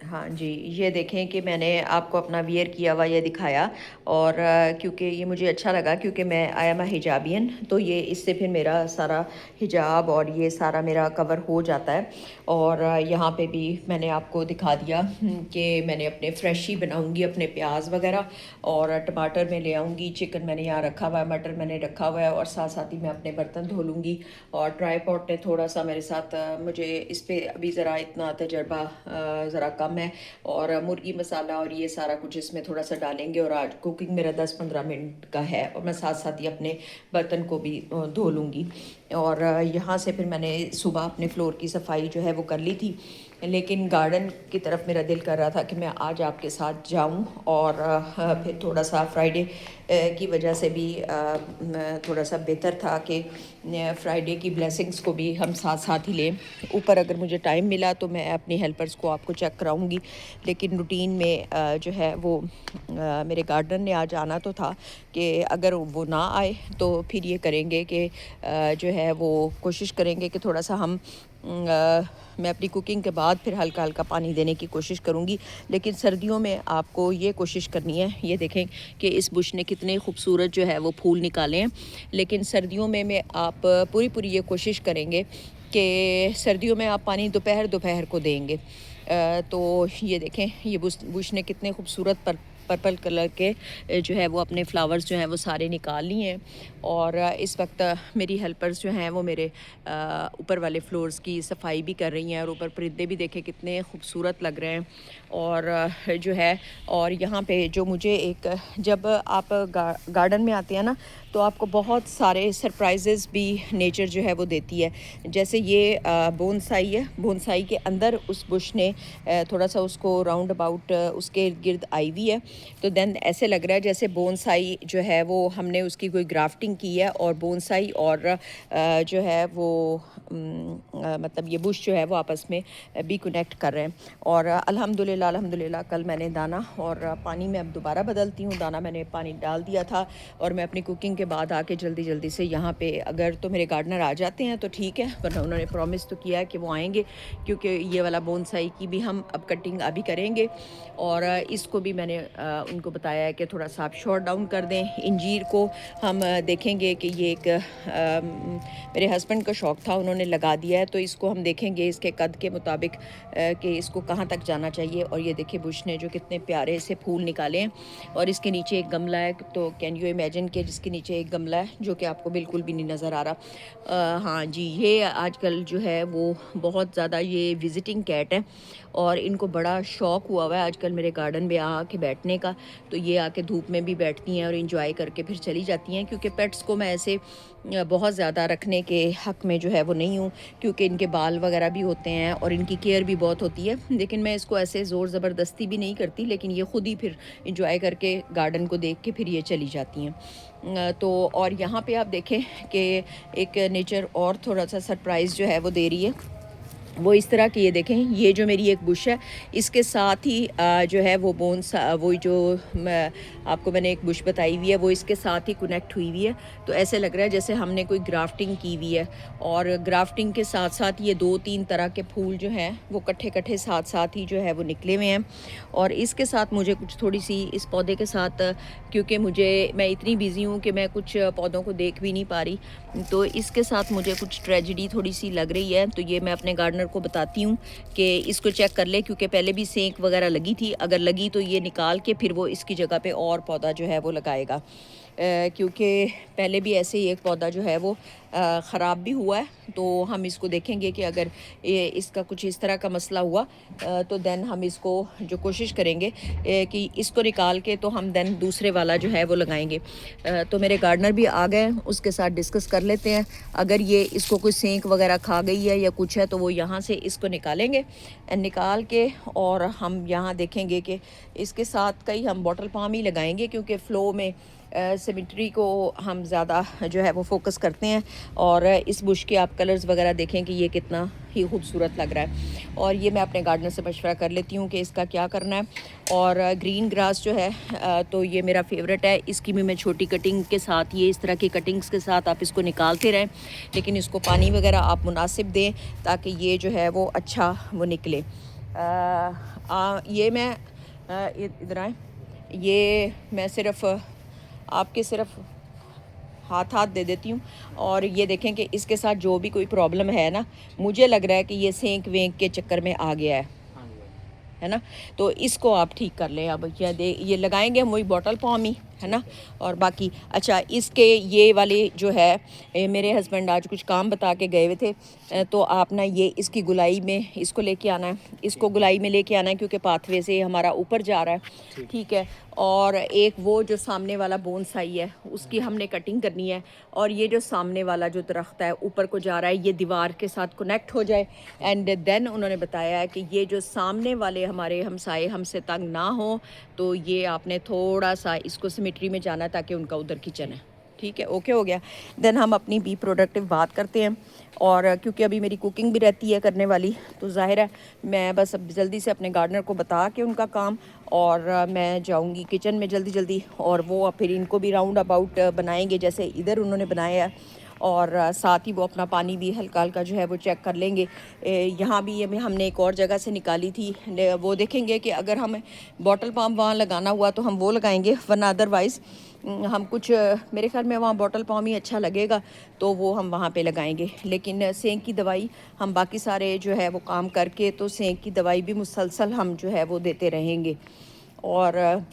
हाँ जी, ये देखें कि मैंने आपको अपना वियर किया हुआ ये दिखाया और क्योंकि ये मुझे अच्छा लगा क्योंकि मैं आई एम अ हिजाबियन, तो ये इससे फिर मेरा सारा हिजाब और ये सारा मेरा कवर हो जाता है। और यहाँ पे भी मैंने आपको दिखा दिया कि मैंने अपने फ्रेश ही बनाऊँगी अपने प्याज वगैरह, और टमाटर मैं ले आऊँगी, चिकन मैंने यहाँ रखा हुआ है, मटर मैंने रखा हुआ है, और साथ साथ ही मैं अपने बर्तन धो लूँगी। और ट्राईपॉड ने थोड़ा सा मेरे साथ मुझे इस पर अभी ज़रा इतना तजर्बा ज़रा कम है, और मुर्गी मसाला और ये सारा कुछ इसमें थोड़ा सा डालेंगे। और आज कुकिंग मेरा 10-15 मिनट का है, और मैं साथ साथ ही अपने बर्तन को भी धो लूँगी। और यहाँ से फिर मैंने सुबह अपने फ्लोर की सफाई जो है वो कर ली थी, लेकिन गार्डन की तरफ मेरा दिल कर रहा था कि मैं आज आपके साथ जाऊं। और फिर थोड़ा सा फ्राइडे की वजह से भी थोड़ा सा बेहतर था कि फ्राइडे की ब्लेसिंग्स को भी हम साथ साथ ही लें। ऊपर अगर मुझे टाइम मिला तो मैं अपनी हेल्पर्स को आपको चेक कराऊंगी, लेकिन रूटीन में जो है वो मेरे गार्डन ने आज आना तो था कि अगर वो ना आए तो फिर ये करेंगे कि जो है वो कोशिश करेंगे कि थोड़ा सा हम मैं अपनी कुकिंग के बाद फिर हल्का हल्का पानी देने की कोशिश करूँगी। लेकिन सर्दियों में आपको ये कोशिश करनी है, ये देखें कि इस बुश ने कितने खूबसूरत जो है वो फूल निकाले हैं। लेकिन सर्दियों में आप पूरी पूरी ये कोशिश करेंगे कि सर्दियों में आप पानी दोपहर दोपहर को देंगे। तो ये देखें ये बुश ने कितने खूबसूरत पर्पल कलर के जो है वो अपने फ्लावर्स जो हैं वो सारे निकाल लिए हैं। और इस वक्त मेरी हेल्पर्स जो हैं वो मेरे ऊपर वाले फ्लोर्स की सफाई भी कर रही हैं, और ऊपर परिंदे भी देखें कितने खूबसूरत लग रहे हैं। और जो है, और यहाँ पे जो मुझे एक, जब आप गार्डन में आते हैं ना तो आपको बहुत सारे सरप्राइजेज़ भी नेचर जो है वो देती है। जैसे ये बोनसाई है, बोनसाई के अंदर उस बुश ने थोड़ा सा उसको राउंड अबाउट उसके इर्द गिर्द आई हुई है। तो देन ऐसे लग रहा है जैसे बोनसाई जो है वो हमने उसकी कोई ग्राफ्टिंग की है, और बोनसाई और जो है वो मतलब ये बुश जो है वो आपस में भी कनेक्ट कर रहे हैं। और अल्हम्दुलिल्लाह अल्हम्दुलिल्लाह कल मैंने दाना और पानी में अब दोबारा बदलती हूँ, दाना मैंने पानी डाल दिया था। और मैं अपनी कुकिंग के बाद आके जल्दी जल्दी से यहाँ पे, अगर तो मेरे गार्डनर आ जाते हैं तो ठीक है, वरना उन्होंने प्रॉमिस तो किया है कि वो आएंगे, क्योंकि ये वाला बोनसाई की भी हम अब कटिंग अभी करेंगे। और इसको भी मैंने उनको बताया है कि थोड़ा सा आप शॉर्ट डाउन कर दें। इंजीर को हम देखेंगे कि ये एक मेरे हस्बैंड का शौक़ था, उन्होंने लगा दिया है, तो इसको हम देखेंगे इसके कद के मुताबिक कि इसको कहाँ तक जाना चाहिए। और ये देखिए बुश ने जो कितने प्यारे से फूल निकाले हैं, और इसके नीचे एक गमला है, तो कैन यू इमेजिन कि जिसके नीचे एक गमला है जो कि आपको बिल्कुल भी नहीं नज़र आ रहा। हाँ जी, ये आजकल जो है वो बहुत ज़्यादा ये विज़िटिंग कैट है, और इनको बड़ा शौक़ हुआ है आजकल मेरे गार्डन में आके बैठने का। तो ये आके धूप में भी बैठती हैं और इंजॉय करके फिर चली जाती हैं, क्योंकि पेट्स को मैं ऐसे बहुत ज़्यादा रखने के हक़ में जो है वो नहीं हूँ, क्योंकि इनके बाल वगैरह भी होते हैं और इनकी केयर भी बहुत होती है। लेकिन मैं इसको ऐसे ज़ोर ज़बरदस्ती भी नहीं करती, लेकिन ये ख़ुद ही फिर इंजॉय करके गार्डन को देख के फिर ये चली जाती हैं। तो और यहाँ पे आप देखें कि एक नेचर और थोड़ा सा सरप्राइज़ जो है वो दे रही है, वो इस तरह की। ये देखें ये जो मेरी एक बुश है, इसके साथ ही जो है वो वो जो आपको मैंने एक बुश बताई हुई है वो इसके साथ ही कनेक्ट हुई हुई है। तो ऐसे लग रहा है जैसे हमने कोई ग्राफ्टिंग की हुई है, और ग्राफ्टिंग के साथ साथ ये 2-3 तरह के फूल जो हैं वो इकट्ठे साथ साथ ही जो है वो निकले हुए हैं। और इसके साथ मुझे कुछ थोड़ी सी इस पौधे के साथ, क्योंकि मैं इतनी बिज़ी हूँ कि मैं कुछ पौधों को देख भी नहीं पा रही, तो इसके साथ मुझे कुछ ट्रेजेडी थोड़ी सी लग रही है। तो ये मैं अपने गार्डनर को बताती हूँ कि इसको चेक कर ले, क्योंकि पहले भी सेंक वगैरह लगी थी, अगर लगी तो ये निकाल के फिर वो इसकी जगह पे और पौधा जो है वो लगाएगा। क्योंकि पहले भी ऐसे ही एक पौधा जो है वो ख़राब भी हुआ है। तो हम इसको देखेंगे कि अगर इसका कुछ इस तरह का मसला हुआ तो देन हम इसको जो कोशिश करेंगे कि इसको निकाल के तो हम देन दूसरे वाला जो है वो लगाएंगे। तो मेरे गार्डनर भी आ गए, उसके साथ डिस्कस कर लेते हैं। अगर ये इसको कोई सेंक वगैरह खा गई है या कुछ है तो वो यहाँ से इसको निकालेंगे, निकाल के और हम यहाँ देखेंगे कि इसके साथ कई हम बॉटल पाम ही लगाएंगे, क्योंकि फ़्लो में सिमेट्री को हम ज़्यादा जो है वो फोकस करते हैं। और इस बुश के आप कलर्स वगैरह देखें कि ये कितना ही खूबसूरत लग रहा है। और ये मैं अपने गार्डनर से मशवरा कर लेती हूँ कि इसका क्या करना है। और ग्रीन ग्रास जो है तो ये मेरा फेवरेट है, इसकी भी मैं छोटी कटिंग के साथ, ये इस तरह की कटिंग्स के साथ आप इसको निकालते रहें, लेकिन इसको पानी वगैरह आप मुनासिब दें ताकि ये जो है वो अच्छा वो निकले। ये मैं इधर आए, ये मैं सिर्फ आपके सिर्फ हाथ हाथ दे देती हूँ। और ये देखें कि इसके साथ जो भी कोई प्रॉब्लम है ना, मुझे लग रहा है कि ये सेंक वेंक के चक्कर में आ गया है ना। तो इसको आप ठीक कर लें। अब ये लगाएंगे हम वही बॉटल पाम ही, है ना। और बाकी अच्छा, इसके ये वाले जो है मेरे हस्बैंड आज कुछ काम बता के गए हुए थे, तो आप ना ये इसकी गुलाई में इसको लेके आना है, इसको गुलाई में लेके आना है, क्योंकि पाथवे से हमारा ऊपर जा रहा है, ठीक है। और एक वो जो सामने वाला बोनसाई है उसकी हमने कटिंग करनी है, और ये जो सामने वाला जो दरख्त है ऊपर को जा रहा है, ये दीवार के साथ कनेक्ट हो जाए। एंड देन उन्होंने बताया है कि ये जो सामने वाले हमारे हमसाए हमसे तंग ना हो, तो ये आपने थोड़ा सा इसको सिमेट्री में जाना ताकि उनका उधर किचन है, ठीक है। ओके हो गया। देन हम अपनी बी प्रोडक्टिव बात करते हैं। और क्योंकि अभी मेरी कुकिंग भी रहती है करने वाली, तो जाहिर है मैं बस अब जल्दी से अपने गार्डनर को बता के उनका काम, और मैं जाऊंगी किचन में जल्दी जल्दी, और वो फिर इनको भी राउंड अबाउट बनाएंगे जैसे इधर उन्होंने बनाया है। और साथ ही वो अपना पानी भी हल्का हल्का जो है वो चेक कर लेंगे। यहाँ भी अभी हमने एक और जगह से निकाली थी, वो देखेंगे कि अगर हमें बॉटल पम्प वहाँ लगाना हुआ तो हम वो लगाएंगे, वरना अदरवाइज़ हम कुछ मेरे ख्याल में वहाँ बॉटल पम्प ही अच्छा लगेगा, तो वो हम वहाँ पे लगाएंगे। लेकिन सेंक की दवाई हम बाकी सारे जो है वो काम करके, तो सेंक की दवाई भी मुसलसल हम जो है वो देते रहेंगे। और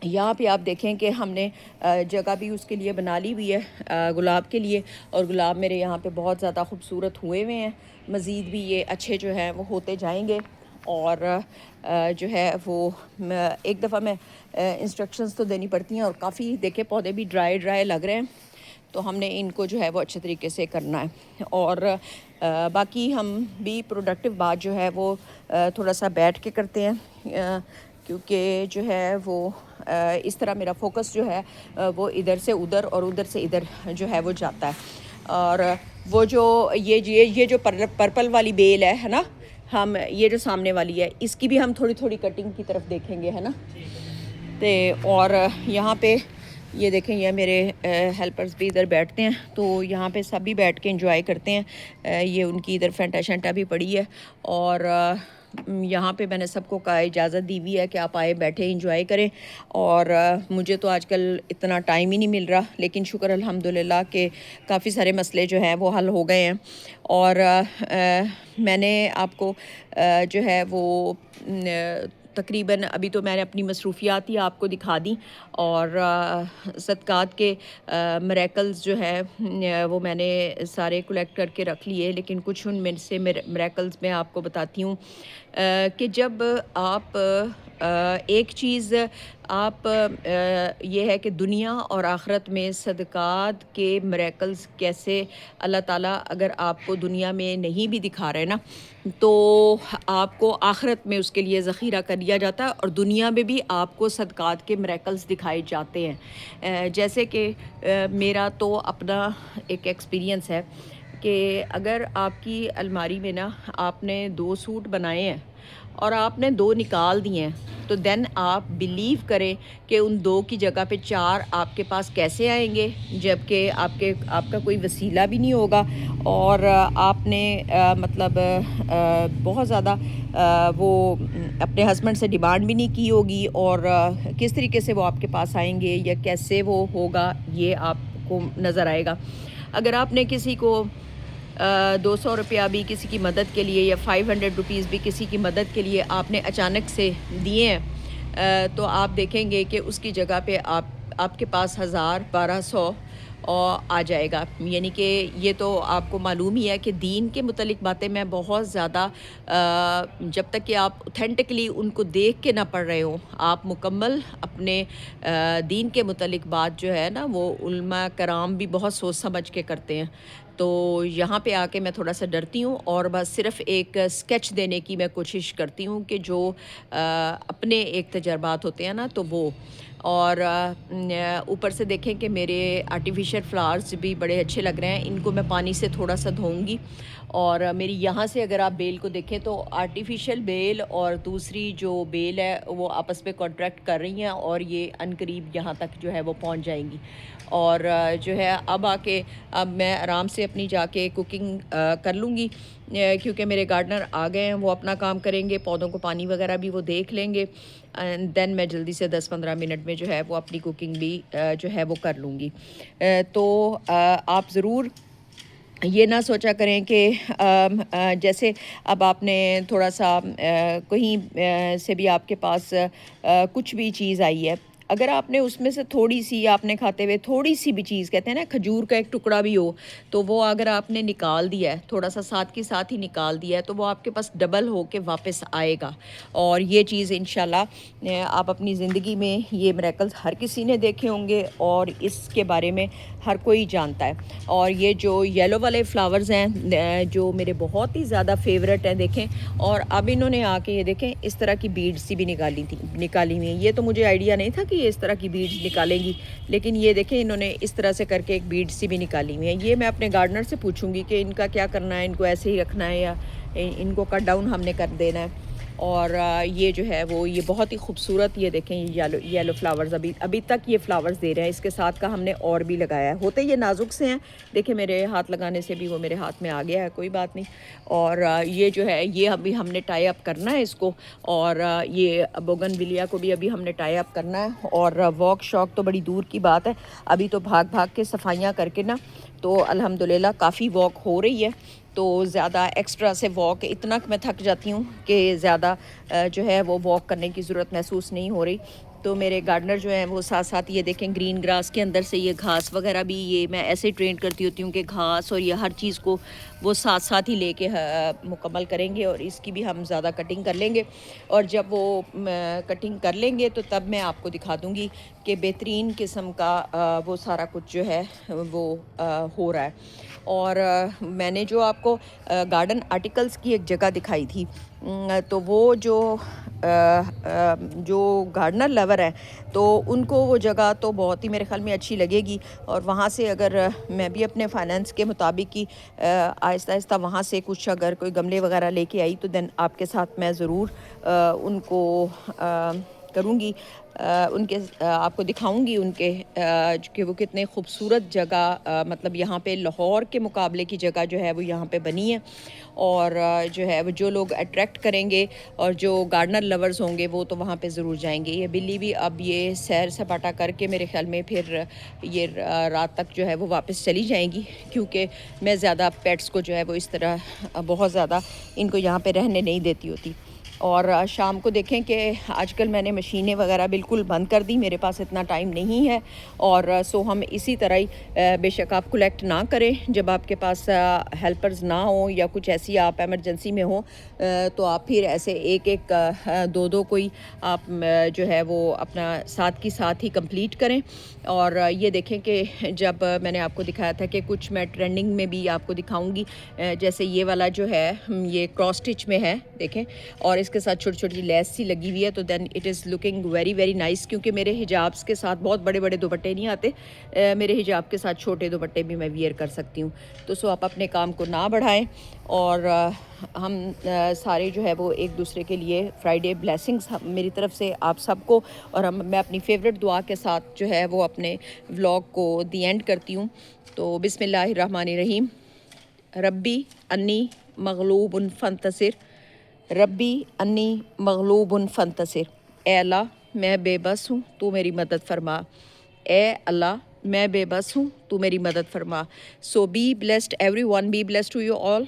यहाँ पे आप देखें कि हमने जगह भी उसके लिए बना ली हुई है गुलाब के लिए, और गुलाब मेरे यहाँ पे बहुत ज़्यादा खूबसूरत हुए हुए हैं। मज़ीद भी ये अच्छे जो हैं वो होते जाएंगे। और जो है वो एक दफ़ा मैं इंस्ट्रक्शंस तो देनी पड़ती हैं, और काफ़ी देखे पौधे भी ड्राई ड्राई लग रहे हैं, तो हमने इनको जो है वो अच्छे तरीके से करना है। और बाकी हम भी प्रोडक्टिव बात जो है वो थोड़ा सा बैठ के करते हैं, क्योंकि जो है वो इस तरह मेरा फोकस जो है वो इधर से उधर और उधर से इधर जो है वो जाता है। और वो जो ये जो पर्पल वाली बेल है ना, हम ये जो सामने वाली है इसकी भी हम थोड़ी थोड़ी कटिंग की तरफ देखेंगे, है ना। तो और यहाँ पे ये देखें, ये मेरे हेल्पर्स भी इधर बैठते हैं, तो यहाँ पे सभी बैठ के एंजॉय करते हैं। ये उनकी इधर फैंटा शैंटा भी पड़ी है, और यहाँ पे मैंने सबको का इजाज़त दी हुई है कि आप आए बैठे इंजॉय करें। और मुझे तो आजकल इतना टाइम ही नहीं मिल रहा, लेकिन शुक्र अल्हम्दुलिल्लाह कि काफ़ी सारे मसले जो हैं वो हल हो गए हैं। और मैंने आपको जो है वो तकरीबन अभी तो मैंने अपनी मसरूफियात ही आपको दिखा दी, और सदक़ात के मिरेकल्स जो है वो मैंने सारे कलेक्ट करके रख लिए। लेकिन कुछ उनमें से मिरेकल्स मैं आपको बताती हूँ कि जब आप एक चीज़ आप ये है कि दुनिया और आखिरत में सदक़ात के मिरेकल्स कैसे अल्लाह ताला अगर आपको दुनिया में नहीं भी दिखा रहे ना, तो आपको आखिरत में उसके लिए ज़ख़ीरा कर दिया जाता है, और दुनिया में भी आपको सदक़ात के मिरेकल्स दिखाए जाते हैं। जैसे कि मेरा तो अपना एक एक्सपीरियंस है कि अगर आपकी अलमारी में ना आपने 2 सूट बनाए हैं और आपने 2 निकाल दिए हैं, तो देन आप बिलीव करें कि उन 2 की जगह पे 4 आपके पास कैसे आएंगे, जबकि आपका कोई वसीला भी नहीं होगा, और आपने मतलब बहुत ज़्यादा वो अपने हस्बैंड से डिमांड भी नहीं की होगी, और किस तरीके से वो आपके पास आएंगे या कैसे वो होगा ये आपको नज़र आएगा। अगर आपने किसी को 200 रुपया भी किसी की मदद के लिए या 500 रुपीज़ भी किसी की मदद के लिए आपने अचानक से दिए हैं, तो आप देखेंगे कि उसकी जगह पे आपके पास 1000 1200 और आ जाएगा। यानी कि ये तो आपको मालूम ही है कि दीन के मुतलिक बातें मैं बहुत ज़्यादा जब तक कि आप ऑथेंटिकली उनको देख के ना पढ़ रहे हो, आप मुकम्मल अपने दीन के मुतलिक बात जो है ना वो उलमा कराम भी बहुत सोच समझ के करते हैं। तो यहाँ पे आके मैं थोड़ा सा डरती हूँ, और बस सिर्फ़ एक स्केच देने की मैं कोशिश करती हूँ कि जो अपने एक तजर्बात होते हैं ना, तो वो। और ऊपर से देखें कि मेरे आर्टिफिशियल फ्लावर्स भी बड़े अच्छे लग रहे हैं, इनको मैं पानी से थोड़ा सा धोऊंगी, और मेरी यहाँ से अगर आप बेल को देखें तो आर्टिफिशियल बेल और दूसरी जो बेल है वो आपस में कॉन्ट्रैक्ट कर रही हैं और ये अनकरीब यहाँ तक जो है वो पहुँच जाएंगी। और जो है अब मैं आराम से अपनी जाके कुकिंग कर लूँगी, क्योंकि मेरे गार्डनर आ गए हैं, वो अपना काम करेंगे, पौधों को पानी वगैरह भी वो देख लेंगे एंड देन मैं जल्दी से 10-15 मिनट में जो है वो अपनी कुकिंग भी जो है वो कर लूँगी। तो आप ज़रूर ये ना सोचा करें कि जैसे अब आपने थोड़ा सा कहीं से भी आपके पास कुछ भी चीज़ आई है, अगर आपने उसमें से थोड़ी सी आपने खाते हुए थोड़ी सी भी चीज़, कहते हैं ना खजूर का एक टुकड़ा भी हो, तो वो अगर आपने निकाल दिया है थोड़ा सा साथ के साथ ही निकाल दिया है तो वो आपके पास डबल हो के वापस आएगा। और ये चीज़ इंशाल्लाह आप अपनी ज़िंदगी में ये मिरेकल्स हर किसी ने देखे होंगे और इसके बारे में हर कोई जानता है। और ये जो येलो वाले फ्लावर्स हैं जो मेरे बहुत ही ज़्यादा फेवरेट हैं, देखें, और अब इन्होंने आके ये देखें इस तरह की बीड्स सी भी निकाली हुई हैं। ये तो मुझे आइडिया नहीं था कि ये इस तरह की बीड्स निकालेंगी, लेकिन ये देखें इन्होंने इस तरह से करके एक बीड्स सी भी निकाली हुई है। ये मैं अपने गार्डनर से पूछूंगी कि इनका क्या करना है, इनको ऐसे ही रखना है या इनको कट डाउन हमने कर देना है। और ये जो है वो ये बहुत ही खूबसूरत, ये देखें ये येलो फ्लावर्स अभी तक ये फ्लावर्स दे रहे हैं। इसके साथ का हमने और भी लगाया है, होते ये नाजुक से हैं, देखें मेरे हाथ लगाने से भी वो मेरे हाथ में आ गया है, कोई बात नहीं। और ये जो है ये अभी हमने टाई अप करना है इसको, और ये बोगनविलिया को भी अभी हमने टाई अप करना है। और वॉक शॉक तो बड़ी दूर की बात है, अभी तो भाग भाग के सफाइयाँ करके ना तो अल्हम्दुलिल्लाह काफ़ी वॉक हो रही है। तो ज़्यादा एक्स्ट्रा से वॉक, इतना मैं थक जाती हूँ कि ज़्यादा जो है वो वॉक करने की ज़रूरत महसूस नहीं हो रही। तो मेरे गार्डनर जो हैं वो साथ साथ ये देखें ग्रीन ग्रास के अंदर से ये घास वगैरह भी, ये मैं ऐसे ट्रेन करती होती हूँ कि घास और ये हर चीज़ को वो साथ साथ ही लेके मुकम्मल करेंगे। और इसकी भी हम ज़्यादा कटिंग कर लेंगे, और जब वो कटिंग कर लेंगे तो तब मैं आपको दिखा दूँगी कि बेहतरीन किस्म का वो सारा कुछ जो है वो हो रहा है। और मैंने जो आपको गार्डन आर्टिकल्स की एक जगह दिखाई थी, तो वो जो गार्डनर लवर है तो उनको वो जगह तो बहुत ही मेरे ख्याल में अच्छी लगेगी। और वहाँ से अगर मैं भी अपने फाइनेंस के मुताबिक ही आहिस्ता आहिस्ता वहाँ से कुछ अगर कोई गमले वगैरह लेके आई तो देन आपके साथ मैं ज़रूर उनको करूँगी, आपको दिखाऊंगी उनके कि वो कितने खूबसूरत जगह, मतलब यहाँ पे लाहौर के मुकाबले की जगह जो है वो यहाँ पे बनी है। और जो है वो जो लोग अट्रैक्ट करेंगे और जो गार्डनर लवर्स होंगे वो तो वहाँ पे ज़रूर जाएंगे। ये बिल्ली भी अब ये सैर सपाटा करके मेरे ख्याल में फिर ये रात तक जो है वो वापस चली जाएंगी, क्योंकि मैं ज़्यादा पेट्स को जो है वो इस तरह बहुत ज़्यादा इनको यहाँ पे रहने नहीं देती होती। और शाम को देखें कि आजकल मैंने मशीनें वगैरह बिल्कुल बंद कर दी, मेरे पास इतना टाइम नहीं है। और सो हम इसी तरह ही बेशक आप कलेक्ट ना करें, जब आपके पास हेल्पर्स ना हो या कुछ ऐसी आप एमरजेंसी में हो तो आप फिर ऐसे एक एक दो दो कोई आप जो है वो अपना साथ की साथ ही कंप्लीट करें। और ये देखें कि जब मैंने आपको दिखाया था कि कुछ मैं ट्रेंडिंग में भी आपको दिखाऊंगी, जैसे ये वाला जो है ये क्रॉस स्टिच में है, देखें, और इसके साथ छोटी छोटी लेस सी लगी हुई है, तो then it is looking very very nice. क्योंकि मेरे हिजाब्स के साथ बहुत बड़े बड़े दुपट्टे नहीं आते, मेरे हिजाब के साथ छोटे दुपट्टे भी मैं वियर कर सकती हूँ। तो सो आप अपने काम को ना बढ़ाएं, और हम सारे जो है वो एक दूसरे के लिए फ्राइडे ब्लेसिंग्स मेरी तरफ से आप सबको। और मैं अपनी फेवरेट दुआ के साथ जो है वो अपने व्लॉग को दी एंड करती हूँ। तो बिस्मिल्लाहिर्रहमानिर्रहीम। रब्बी अन्नी मगलूबुन फंतसिर, रब्बी अन्नी मगलूबुन फंतसिर। ए अल्लाह मैं बेबस हूँ, तू मेरी मदद फरमा। ए अल्लाह मैं बेबस हूँ, तू मेरी मदद फरमा। So be blessed everyone, be blessed to you all.